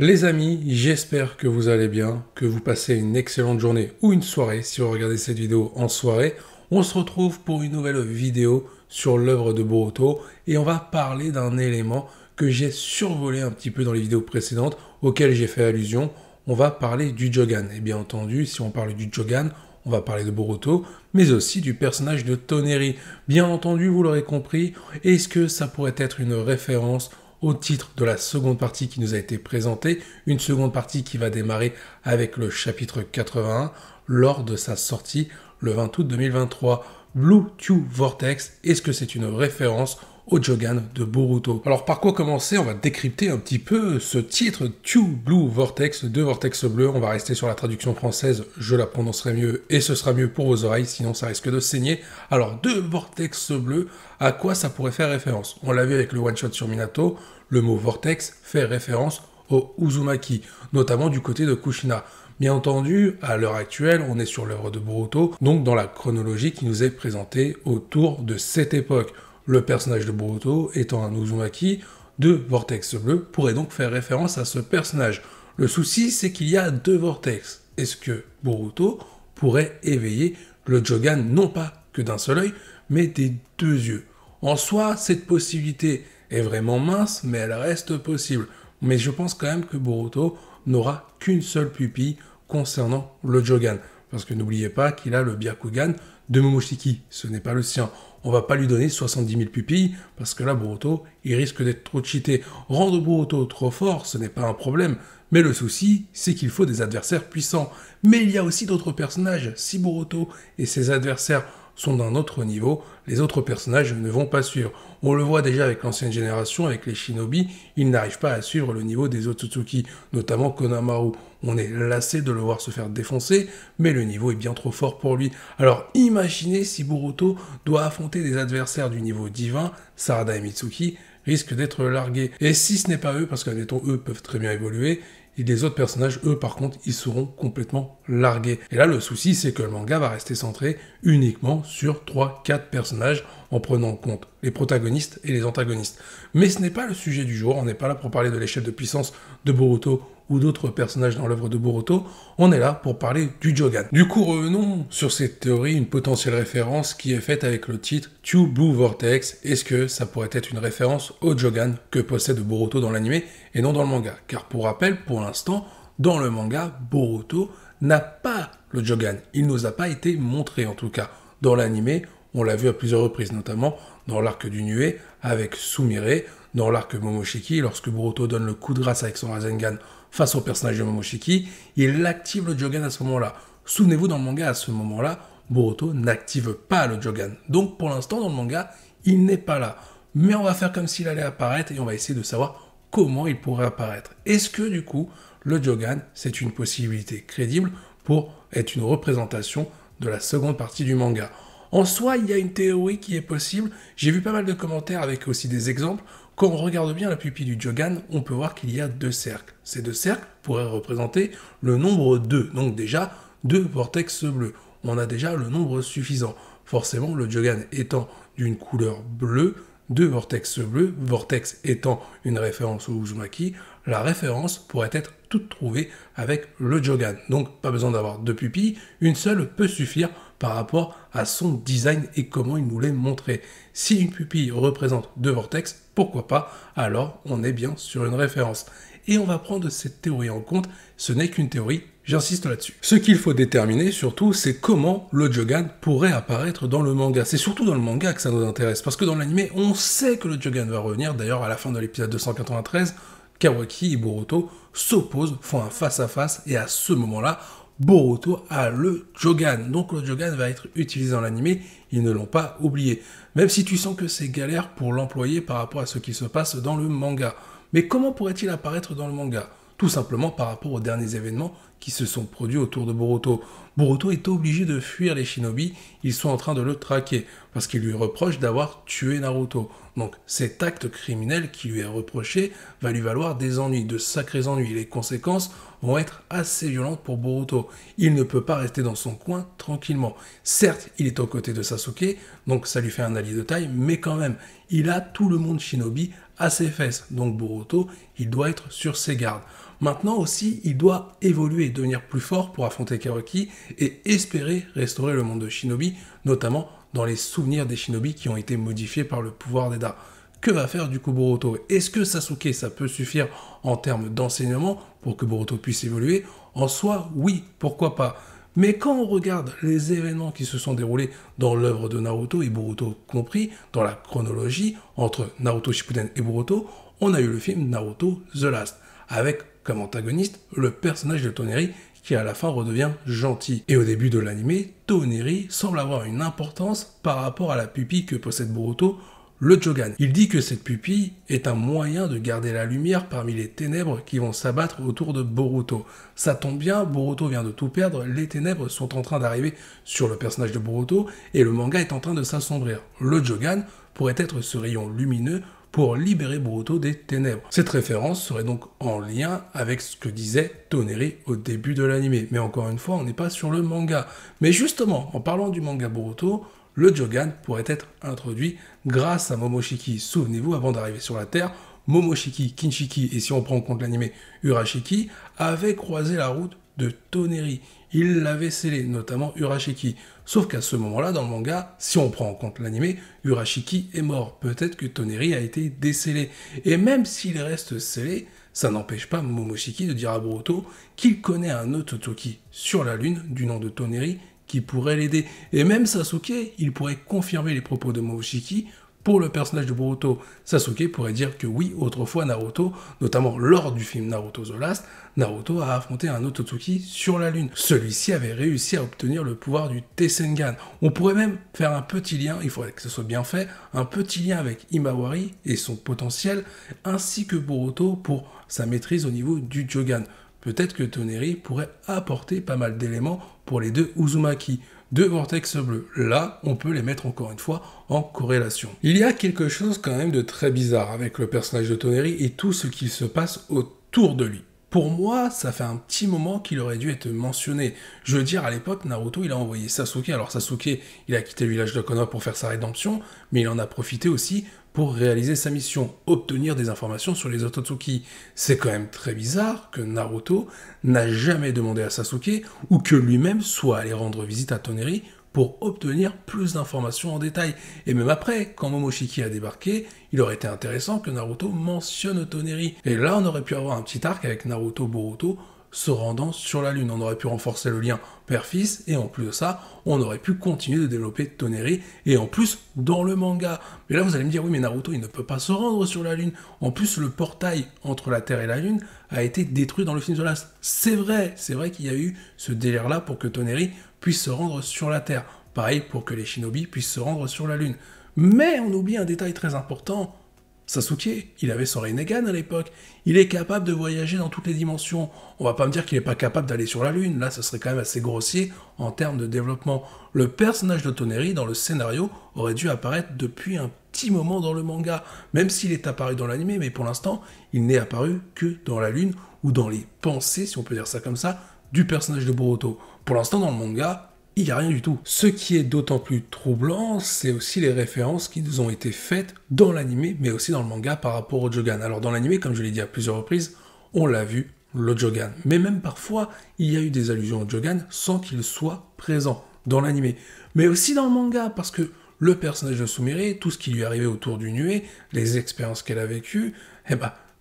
Les amis, j'espère que vous allez bien, que vous passez une excellente journée ou une soirée si vous regardez cette vidéo en soirée. On se retrouve pour une nouvelle vidéo sur l'œuvre de Boruto et on va parler d'un élément que j'ai survolé un petit peu dans les vidéos précédentes auxquelles j'ai fait allusion. On va parler du Jogan. Et bien entendu, si on parle du Jogan, on va parler de Boruto, mais aussi du personnage de Toneri. Bien entendu, vous l'aurez compris, est-ce que ça pourrait être une référence au titre de la seconde partie qui nous a été présentée, une seconde partie qui va démarrer avec le chapitre 81 lors de sa sortie le 20 août 2023. Blue Tube Vortex, est-ce que c'est une référence au Jogan de Boruto? Alors par quoi commencer? On va décrypter un petit peu ce titre Tube Blue Vortex, deux vortex bleus. On va rester sur la traduction française, je la prononcerai mieux et ce sera mieux pour vos oreilles, sinon ça risque de saigner. Alors deux vortex bleus, à quoi ça pourrait faire référence? On l'a vu avec le one-shot sur Minato, le mot vortex fait référence au Uzumaki, notamment du côté de Kushina. Bien entendu, à l'heure actuelle, on est sur l'œuvre de Boruto, donc dans la chronologie qui nous est présentée autour de cette époque. Le personnage de Boruto étant un Uzumaki, deux vortex bleus pourraient donc faire référence à ce personnage. Le souci, c'est qu'il y a deux vortex. Est-ce que Boruto pourrait éveiller le Jogan non pas que d'un seul œil, mais des deux yeux? En soi, cette possibilité est vraiment mince, mais elle reste possible. Mais je pense quand même que Boruto n'aura qu'une seule pupille concernant le Jogan. Parce que n'oubliez pas qu'il a le Byakugan de Momoshiki, ce n'est pas le sien. On va pas lui donner 70 000 pupilles, parce que là, Boruto, il risque d'être trop cheaté. Rendre Boruto trop fort, ce n'est pas un problème, mais le souci, c'est qu'il faut des adversaires puissants. Mais il y a aussi d'autres personnages. Si Boruto et ses adversaires sont d'un autre niveau, les autres personnages ne vont pas suivre. On le voit déjà avec l'ancienne génération, avec les shinobi, ils n'arrivent pas à suivre le niveau des Otsutsuki, notamment Konamaru. On est lassé de le voir se faire défoncer, mais le niveau est bien trop fort pour lui. Alors imaginez si Boruto doit affronter des adversaires du niveau divin, Sarada et Mitsuki risquent d'être largués. Et si ce n'est pas eux, parce qu'admettons eux peuvent très bien évoluer, et les autres personnages, eux, par contre, ils seront complètement largués. Et là, le souci, c'est que le manga va rester centré uniquement sur 3-4 personnages, en prenant en compte les protagonistes et les antagonistes. Mais ce n'est pas le sujet du jour, on n'est pas là pour parler de l'échelle de puissance de Boruto ou d'autres personnages dans l'œuvre de Boruto, on est là pour parler du Jogan. Du coup, revenons sur cette théorie, une potentielle référence qui est faite avec le titre Tube Blue Vortex. Est-ce que ça pourrait être une référence au Jogan que possède Boruto dans l'anime et non dans le manga? Car pour rappel, pour l'instant, dans le manga, Boruto n'a pas le Jogan. Il nous a pas été montré, en tout cas. Dans l'anime, on l'a vu à plusieurs reprises, notamment dans l'arc du Nuée avec Sumire, dans l'arc Momoshiki, lorsque Boruto donne le coup de grâce avec son Rasengan face au personnage de Momoshiki, il active le Jogan à ce moment-là. Souvenez-vous, dans le manga, à ce moment-là, Boruto n'active pas le Jogan. Donc, pour l'instant, dans le manga, il n'est pas là. Mais on va faire comme s'il allait apparaître et on va essayer de savoir comment il pourrait apparaître. Est-ce que, du coup, le Jogan, c'est une possibilité crédible pour être une représentation de la seconde partie du manga? En soi, il y a une théorie qui est possible. J'ai vu pas mal de commentaires avec aussi des exemples. Quand on regarde bien la pupille du Jogan, on peut voir qu'il y a deux cercles. Ces deux cercles pourraient représenter le nombre 2. Donc déjà, deux vortex bleus. On a déjà le nombre suffisant. Forcément, le Jogan étant d'une couleur bleue, deux vortex bleus, vortex étant une référence au Uzumaki, la référence pourrait être toute trouvée avec le Jogan. Donc pas besoin d'avoir deux pupilles, une seule peut suffire par rapport à son design et comment il nous l'est montré. Si une pupille représente deux vortex, pourquoi pas? Alors on est bien sur une référence. Et on va prendre cette théorie en compte, ce n'est qu'une théorie, j'insiste là-dessus. Ce qu'il faut déterminer surtout, c'est comment le Jogan pourrait apparaître dans le manga. C'est surtout dans le manga que ça nous intéresse, parce que dans l'anime, on sait que le Jogan va revenir. D'ailleurs, à la fin de l'épisode 293, Kawaki et Boruto s'opposent, font un face-à-face, et à ce moment-là, Boruto a le Jogan. Donc le Jogan va être utilisé dans l'anime, ils ne l'ont pas oublié. Même si tu sens que c'est galère pour l'employer par rapport à ce qui se passe dans le manga. Mais comment pourrait-il apparaître dans le manga? Tout simplement par rapport aux derniers événements qui se sont produits autour de Boruto. Boruto est obligé de fuir les shinobi, ils sont en train de le traquer, parce qu'ils lui reprochent d'avoir tué Naruto. Donc cet acte criminel qui lui est reproché va lui valoir des ennuis, de sacrés ennuis. Les conséquences vont être assez violentes pour Boruto. Il ne peut pas rester dans son coin tranquillement. Certes, il est aux côtés de Sasuke, donc ça lui fait un allié de taille, mais quand même, il a tout le monde shinobi à ses fesses. Donc Boruto, il doit être sur ses gardes. Maintenant aussi, il doit évoluer, devenir plus fort pour affronter Karoki et espérer restaurer le monde de shinobi, notamment dans les souvenirs des shinobi qui ont été modifiés par le pouvoir d'Eda. Que va faire du coup Boruto? Est-ce que Sasuke, ça peut suffire en termes d'enseignement pour que Boruto puisse évoluer? En soi, oui, pourquoi pas. Mais quand on regarde les événements qui se sont déroulés dans l'œuvre de Naruto, et Boruto compris, dans la chronologie entre Naruto Shippuden et Boruto, on a eu le film Naruto The Last, avec comme antagoniste le personnage de Toneri qui à la fin redevient gentil. Et au début de l'animé, Toneri semble avoir une importance par rapport à la pupille que possède Boruto, le Jogan. Il dit que cette pupille est un moyen de garder la lumière parmi les ténèbres qui vont s'abattre autour de Boruto. Ça tombe bien, Boruto vient de tout perdre, les ténèbres sont en train d'arriver sur le personnage de Boruto et le manga est en train de s'assombrir. Le Jogan pourrait être ce rayon lumineux pour libérer Boruto des ténèbres. Cette référence serait donc en lien avec ce que disait Toneri au début de l'anime. Mais encore une fois, on n'est pas sur le manga. Mais justement, en parlant du manga Boruto, le Jogan pourrait être introduit grâce à Momoshiki. Souvenez-vous, avant d'arriver sur la Terre, Momoshiki, Kinshiki et si on prend en compte l'anime Urashiki, avaient croisé la route de Toneri. Il l'avait scellé, notamment Urashiki. Sauf qu'à ce moment-là, dans le manga, si on prend en compte l'anime, Urashiki est mort. Peut-être que Toneri a été décellé. Et même s'il reste scellé, ça n'empêche pas Momoshiki de dire à Boruto qu'il connaît un Otsutsuki sur la Lune du nom de Toneri qui pourrait l'aider. Et même Sasuke, il pourrait confirmer les propos de Momoshiki pour le personnage de Boruto. Sasuke pourrait dire que oui, autrefois Naruto, notamment lors du film Naruto The Last, Naruto a affronté un Otsutsuki sur la Lune. Celui-ci avait réussi à obtenir le pouvoir du Tessengan. On pourrait même faire un petit lien, il faudrait que ce soit bien fait, un petit lien avec Himawari et son potentiel, ainsi que Boruto pour sa maîtrise au niveau du Jogan. Peut-être que Toneri pourrait apporter pas mal d'éléments pour les deux Uzumaki. Deux vortex bleus. Là, on peut les mettre encore une fois en corrélation. Il y a quelque chose quand même de très bizarre avec le personnage de Toneri et tout ce qui se passe autour de lui. Pour moi, ça fait un petit moment qu'il aurait dû être mentionné. Je veux dire, à l'époque, Naruto, il a envoyé Sasuke. Alors Sasuke, il a quitté le village de Konoha pour faire sa rédemption, mais il en a profité aussi pour réaliser sa mission, obtenir des informations sur les Otsutsuki. C'est quand même très bizarre que Naruto n'a jamais demandé à Sasuke ou que lui-même soit allé rendre visite à Toneri pour obtenir plus d'informations en détail. Et même après, quand Momoshiki a débarqué, il aurait été intéressant que Naruto mentionne Toneri. Et là, on aurait pu avoir un petit arc avec Naruto-Boruto se rendant sur la Lune. On aurait pu renforcer le lien père-fils, et en plus de ça, on aurait pu continuer de développer Toneri, et en plus, dans le manga. Mais là, vous allez me dire, oui, mais Naruto, il ne peut pas se rendre sur la Lune. En plus, le portail entre la Terre et la Lune a été détruit dans le film The Last. C'est vrai qu'il y a eu ce délire-là pour que Toneri puisse se rendre sur la Terre. Pareil pour que les shinobi puissent se rendre sur la Lune. Mais on oublie un détail très important. Sasuke, il avait son Rinnegan à l'époque. Il est capable de voyager dans toutes les dimensions. On va pas me dire qu'il n'est pas capable d'aller sur la Lune. Là, ce serait quand même assez grossier en termes de développement. Le personnage de Toneri, dans le scénario, aurait dû apparaître depuis un petit moment dans le manga. Même s'il est apparu dans l'anime, mais pour l'instant, il n'est apparu que dans la Lune ou dans les pensées, si on peut dire ça comme ça, du personnage de Boruto. Pour l'instant, dans le manga, il n'y a rien du tout. Ce qui est d'autant plus troublant, c'est aussi les références qui nous ont été faites dans l'anime, mais aussi dans le manga par rapport au Jogan. Alors dans l'anime, comme je l'ai dit à plusieurs reprises, on l'a vu, le Jogan. Mais même parfois, il y a eu des allusions au Jogan sans qu'il soit présent dans l'anime. Mais aussi dans le manga, parce que le personnage de Sumire, tout ce qui lui est arrivé autour du nuée, les expériences qu'elle a vécues,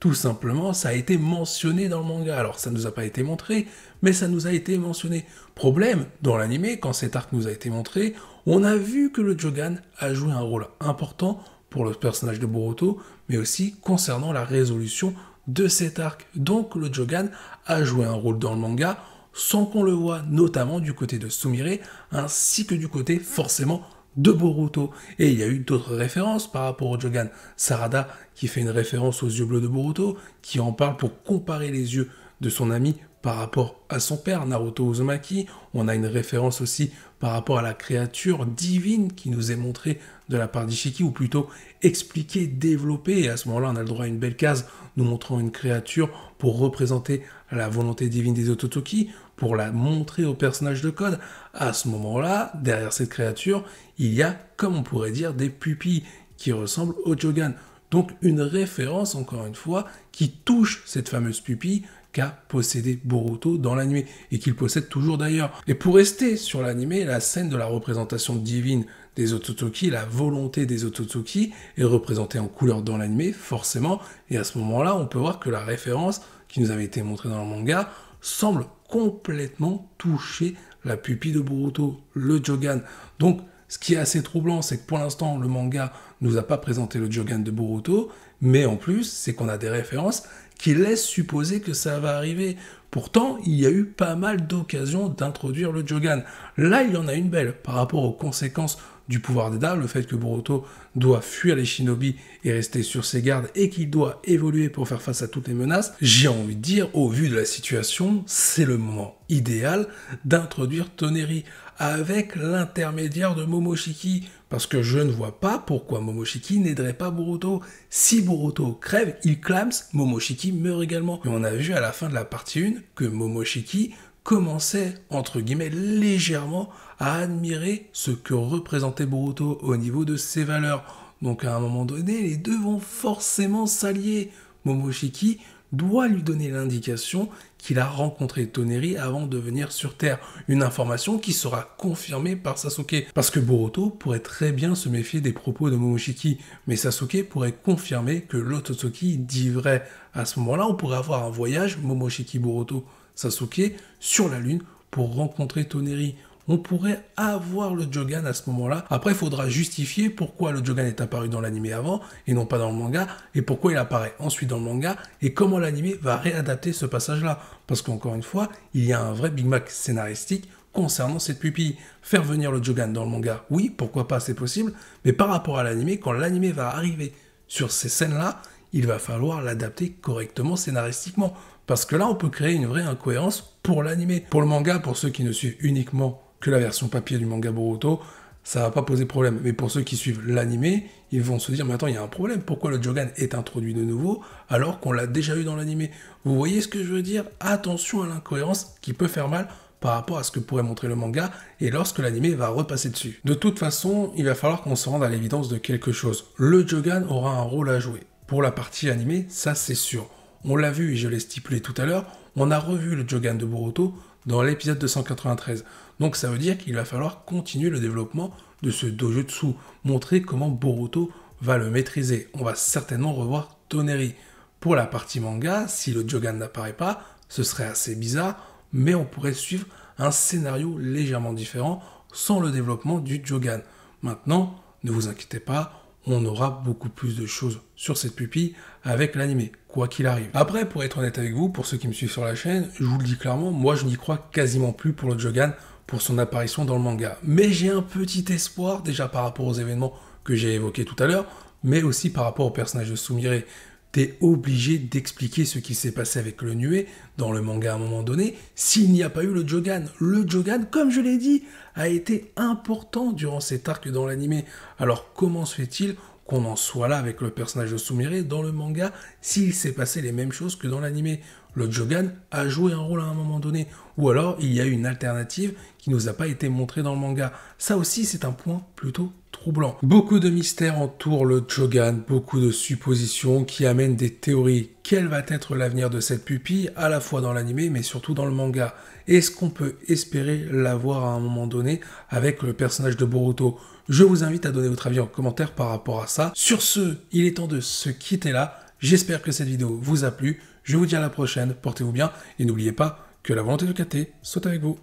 tout simplement, ça a été mentionné dans le manga. Alors, ça ne nous a pas été montré, mais ça nous a été mentionné. Problème, dans l'anime, quand cet arc nous a été montré, on a vu que le Jogan a joué un rôle important pour le personnage de Boruto, mais aussi concernant la résolution de cet arc. Donc, le Jogan a joué un rôle dans le manga, sans qu'on le voie, notamment du côté de Sumire, ainsi que du côté, forcément, de Boruto. Et il y a eu d'autres références par rapport au Jogan. Sarada qui fait une référence aux yeux bleus de Boruto, qui en parle pour comparer les yeux de son ami par rapport à son père, Naruto Uzumaki. On a une référence aussi par rapport à la créature divine qui nous est montrée de la part d'Ishiki, ou plutôt expliquée, développée. Et à ce moment-là, on a le droit à une belle case nous montrant une créature pour représenter la volonté divine des Ototoki, pour la montrer au personnage de code. À ce moment-là, derrière cette créature, il y a, comme on pourrait dire, des pupilles qui ressemblent au Jogan. Donc une référence, encore une fois, qui touche cette fameuse pupille qu'a possédé Boruto dans l'anime, et qu'il possède toujours d'ailleurs. Et pour rester sur l'anime, la scène de la représentation divine des Ototoki, la volonté des Ototoki, est représentée en couleur dans l'anime, forcément, et à ce moment-là, on peut voir que la référence qui nous avait été montrée dans le manga semble complètement toucher la pupille de Boruto, le Jogan. Donc, ce qui est assez troublant, c'est que pour l'instant, le manga nous a pas présenté le Jogan de Boruto, mais en plus, c'est qu'on a des références qui laissent supposer que ça va arriver. Pourtant, il y a eu pas mal d'occasions d'introduire le Jogan. Là, il y en a une belle par rapport aux conséquences du pouvoir d'Eda, le fait que Boruto doit fuir les shinobi et rester sur ses gardes, et qu'il doit évoluer pour faire face à toutes les menaces. J'ai envie de dire, au vu de la situation, c'est le moment idéal d'introduire Toneri avec l'intermédiaire de Momoshiki, parce que je ne vois pas pourquoi Momoshiki n'aiderait pas Boruto. Si Boruto crève, il clame, Momoshiki meurt également. Et on a vu à la fin de la partie 1 que Momoshiki commençait, entre guillemets, légèrement à admirer ce que représentait Boruto au niveau de ses valeurs. Donc à un moment donné, les deux vont forcément s'allier. Momoshiki doit lui donner l'indication qu'il a rencontré Toneri avant de venir sur Terre. Une information qui sera confirmée par Sasuke. Parce que Boruto pourrait très bien se méfier des propos de Momoshiki, mais Sasuke pourrait confirmer que l'Ototoki dit vrai. À ce moment-là, on pourrait avoir un voyage Momoshiki-Boruto-Sasuke sur la Lune pour rencontrer Toneri. On pourrait avoir le Jogan à ce moment-là. Après, il faudra justifier pourquoi le Jogan est apparu dans l'anime avant et non pas dans le manga, et pourquoi il apparaît ensuite dans le manga, et comment l'anime va réadapter ce passage-là. Parce qu'encore une fois, il y a un vrai Big Mac scénaristique concernant cette pupille. Faire venir le Jogan dans le manga, oui, pourquoi pas, c'est possible, mais par rapport à l'anime, quand l'anime va arriver sur ces scènes-là, il va falloir l'adapter correctement scénaristiquement. Parce que là, on peut créer une vraie incohérence pour l'anime. Pour le manga, pour ceux qui ne suivent uniquement que la version papier du manga Boruto, ça va pas poser problème. Mais pour ceux qui suivent l'anime, ils vont se dire, mais attends, il y a un problème, pourquoi le Jogan est introduit de nouveau alors qu'on l'a déjà eu dans l'anime? Vous voyez ce que je veux dire? Attention à l'incohérence qui peut faire mal par rapport à ce que pourrait montrer le manga et lorsque l'anime va repasser dessus. De toute façon, il va falloir qu'on se rende à l'évidence de quelque chose. Le Jogan aura un rôle à jouer. Pour la partie animée, ça c'est sûr. On l'a vu et je l'ai stipulé tout à l'heure, on a revu le Jogan de Boruto dans l'épisode 293. Donc ça veut dire qu'il va falloir continuer le développement de ce dojutsu, montrer comment Boruto va le maîtriser. On va certainement revoir Toneri. Pour la partie manga, si le Jogan n'apparaît pas, ce serait assez bizarre, mais on pourrait suivre un scénario légèrement différent sans le développement du Jogan. Maintenant, ne vous inquiétez pas, on aura beaucoup plus de choses sur cette pupille avec l'anime, quoi qu'il arrive. Après, pour être honnête avec vous, pour ceux qui me suivent sur la chaîne, je vous le dis clairement, moi je n'y crois quasiment plus pour le Jogan, pour son apparition dans le manga. Mais j'ai un petit espoir, déjà par rapport aux événements que j'ai évoqués tout à l'heure, mais aussi par rapport au personnage de Sumire. T'es obligé d'expliquer ce qui s'est passé avec le Nue dans le manga à un moment donné, s'il n'y a pas eu le Jogan. Le Jogan, comme je l'ai dit, a été important durant cet arc dans l'anime. Alors comment se fait-il qu'on en soit là avec le personnage de Sumire dans le manga s'il s'est passé les mêmes choses que dans l'anime? Le Jogan a joué un rôle à un moment donné, ou alors il y a eu une alternative qui nous a pas été montrée dans le manga. Ça aussi c'est un point plutôt troublant. Beaucoup de mystères entourent le Jogan, beaucoup de suppositions qui amènent des théories. Quel va être l'avenir de cette pupille, à la fois dans l'anime mais surtout dans le manga? Est-ce qu'on peut espérer la voir à un moment donné avec le personnage de Boruto? Je vous invite à donner votre avis en commentaire par rapport à ça. Sur ce, il est temps de se quitter là. J'espère que cette vidéo vous a plu. Je vous dis à la prochaine, portez-vous bien et n'oubliez pas que la volonté de KT soit avec vous.